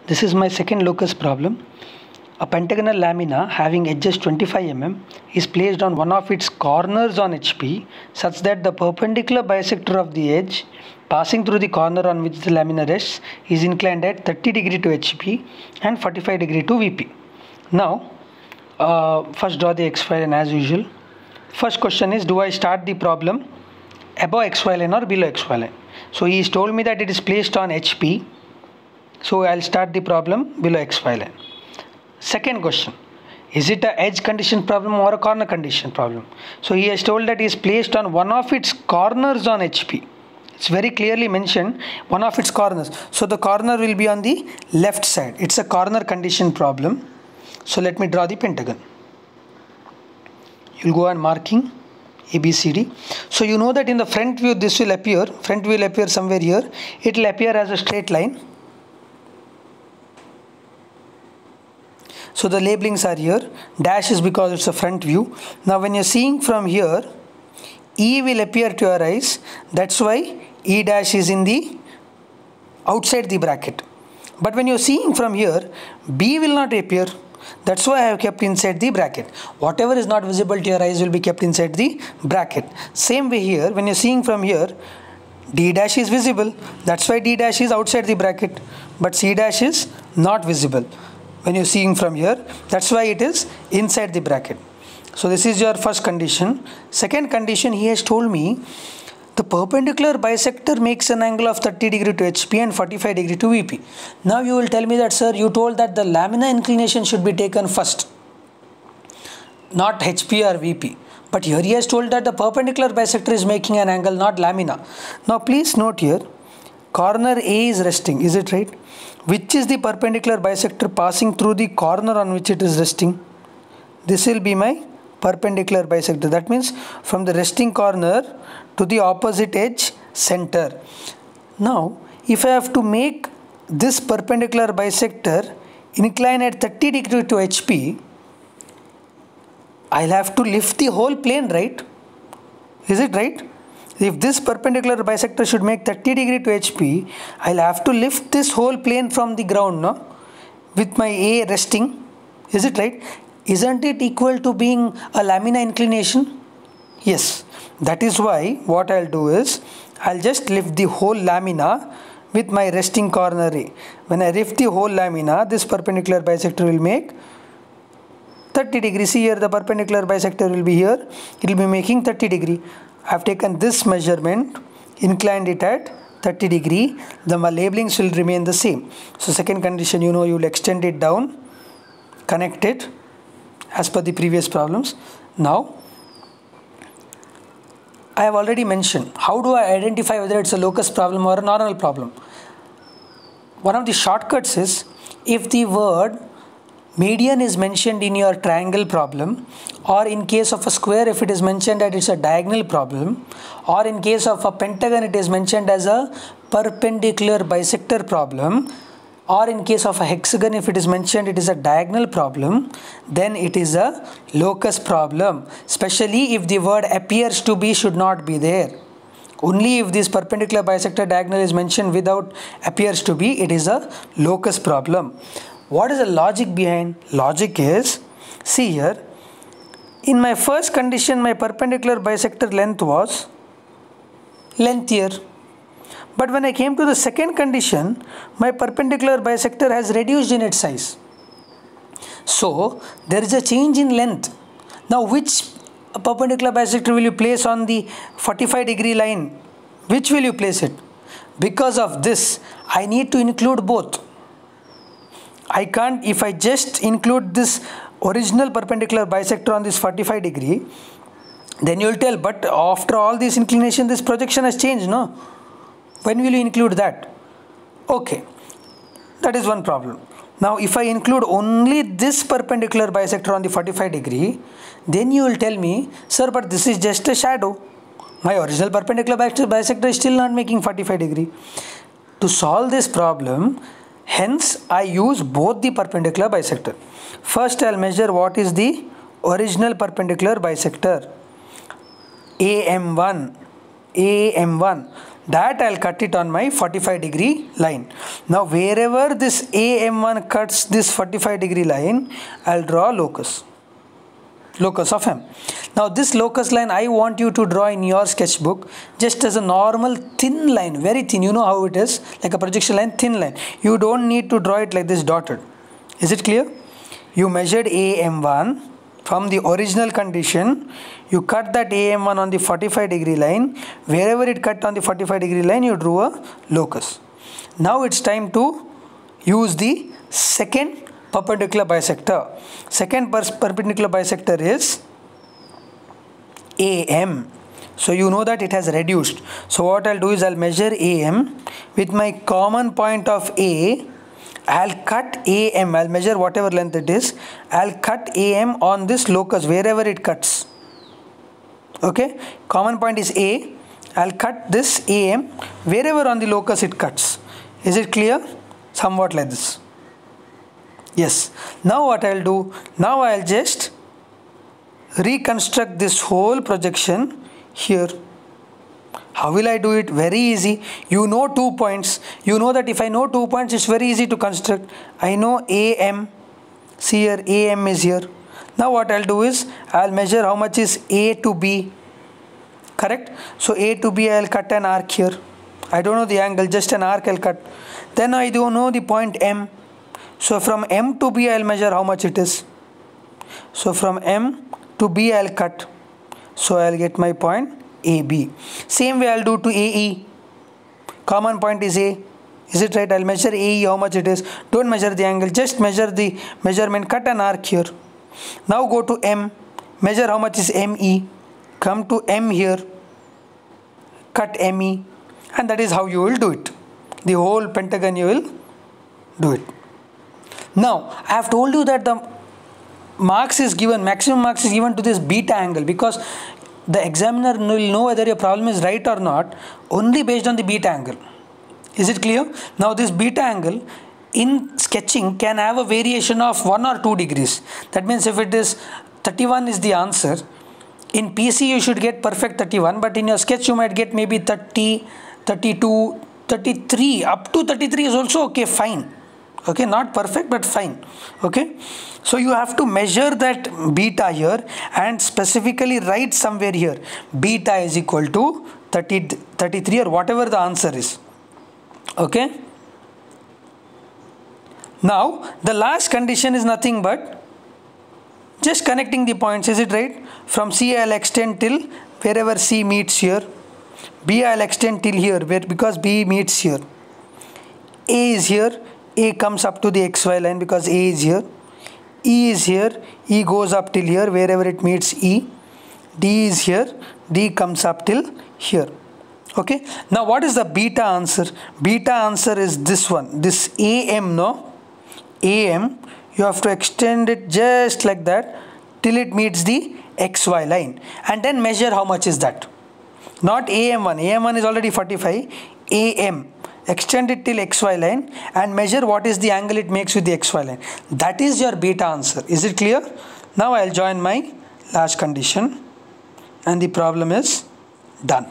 This is my second locus problem. A pentagonal lamina having edges 25 mm is placed on one of its corners on HP such that the perpendicular bisector of the edge passing through the corner on which the lamina rests is inclined at 30 degree to HP and 45 degree to VP. Now, first draw the XY line as usual. First question is, do I start the problem above XY line or below XY line? So he has told me that it is placed on HP. So I'll start the problem below XY line. Second question, is it a edge condition problem or a corner condition problem? So he has told that it is placed on one of its corners on HP. It's very clearly mentioned, one of its corners. So the corner will be on the left side. It's a corner condition problem. So let me draw the pentagon. You'll go on marking ABCD. So you know that in the front view this will appear. Front view will appear somewhere here. It will appear as a straight line. So the labelings are here. Dash is because it's a front view. Now when you're seeing from here, E will appear to your eyes. That's why E dash is in the outside the bracket. But when you're seeing from here, B will not appear. That's why I have kept inside the bracket. Whatever is not visible to your eyes will be kept inside the bracket. Same way here, when you're seeing from here, D dash is visible. That's why D dash is outside the bracket. But C dash is not visible. When you're seeing from here, that's why it is inside the bracket. So this is your first condition. Second condition, he has told me the perpendicular bisector makes an angle of 30 degree to HP and 45 degree to VP. Now you will tell me that, sir, you told that the lamina inclination should be taken first, not HP or VP. But here he has told that the perpendicular bisector is making an angle, not lamina. Now please note here, corner A is resting, is it right? Which is the perpendicular bisector passing through the corner on which it is resting? This will be my perpendicular bisector. That means from the resting corner to the opposite edge center. Now, if I have to make this perpendicular bisector incline at 30 degree to HP, I'll have to lift the whole plane, right? Is it right? If this perpendicular bisector should make 30 degree to HP, I'll have to lift this whole plane from the ground, no? With my A resting. Is it right? Isn't it equal to being a lamina inclination? Yes. That is why what I'll do is, I'll just lift the whole lamina with my resting corner A. When I lift the whole lamina, this perpendicular bisector will make 30 degree. See here, the perpendicular bisector will be here. It will be making 30 degree. I have taken this measurement, inclined it at 30 degree. The labelings will remain the same. So second condition, you know, you will extend it down, connect it as per the previous problems. Now, I have already mentioned, how do I identify whether it's a locus problem or a normal problem? One of the shortcuts is, if the word median is mentioned in your triangle problem, or in case of a square if it is mentioned that it's a diagonal problem, or in case of a pentagon it is mentioned as a perpendicular bisector problem, or in case of a hexagon if it is mentioned it is a diagonal problem, then it is a locus problem. Especially if the word appears to be should not be there. Only if this perpendicular bisector diagonal is mentioned without appears to be, it is a locus problem. What is the logic behind? Logic is, see here, in my first condition my perpendicular bisector length was lengthier. But when I came to the second condition, my perpendicular bisector has reduced in its size. So there is a change in length. Now which perpendicular bisector will you place on the 45 degree line? Which will you place it? Because of this, I need to include both. I can't, if I just include this original perpendicular bisector on this 45 degree, then you will tell, but after all this inclination, this projection has changed, no? When will you include that? Okay, that is one problem. Now, if I include only this perpendicular bisector on the 45 degree, then you will tell me, sir, but this is just a shadow. My original perpendicular bisector is still not making 45 degree. To solve this problem, hence I use both the perpendicular bisector. First, I'll measure what is the original perpendicular bisector. AM1. that I'll cut it on my 45-degree line. Now wherever this AM1 cuts this 45-degree line, I'll draw locus of M. Now this locus line I want you to draw in your sketchbook just as a normal thin line, very thin. You know how it is, like a projection line, thin line. You don't need to draw it like this dotted. Is it clear? You measured AM1 from the original condition. You cut that AM1 on the 45-degree line. Wherever it cut on the 45-degree line, you drew a locus. Now it's time to use the second perpendicular bisector. Second perpendicular bisector is AM. So you know that it has reduced. So what I'll do is I'll measure AM with my common point of A. I'll cut AM. I'll measure whatever length it is. I'll cut AM on this locus wherever it cuts. Okay, common point is A. I'll cut this AM wherever on the locus it cuts. Is it clear? Somewhat like this. Yes. Now what I'll do? Now I'll just reconstruct this whole projection here. How will I do it? Very easy. You know 2 points. You know that if I know 2 points, it's very easy to construct. I know AM. See here, AM is here. Now what I'll do is I'll measure how much is A to B. Correct? So A to B, I'll cut an arc here. I don't know the angle, just an arc I'll cut. Then I don't know the point M. So from M to B, I'll measure how much it is. So from M to B, I'll cut. So I'll get my point AB. Same way I'll do to AE. Common point is A. Is it right? I'll measure AE how much it is. Don't measure the angle, just measure the measurement. Cut an arc here. Now go to M. Measure how much is ME. Come to M here. Cut ME. And that is how you will do it. The whole pentagon you will do it. Now I have told you that the marks is given, maximum marks is given to this beta angle, because the examiner will know whether your problem is right or not only based on the beta angle. Is it clear? Now this beta angle in sketching can have a variation of 1 or 2 degrees. That means if it is 31 is the answer, in PC you should get perfect 31, but in your sketch you might get maybe 30, 32, 33. Up to 33 is also okay, fine. Okay, not perfect but fine. Okay, so you have to measure that beta here and specifically write somewhere here beta is equal to 30, 33 or whatever the answer is. Okay, now the last condition is nothing but just connecting the points. Is it right? From C I'll extend till wherever C meets here. B I'll extend till here because B meets here. A is here. A comes up to the XY line because A is here. E is here. E goes up till here wherever it meets E. D is here. D comes up till here. Okay. Now what is the beta answer? Beta answer is this one. This AM, no? AM, you have to extend it just like that till it meets the XY line. And then measure how much is that. Not AM1. AM1 is already 45. AM. Extend it till XY line and measure what is the angle it makes with the XY line. That is your beta answer. Is it clear? Now I'll join my last condition and the problem is done.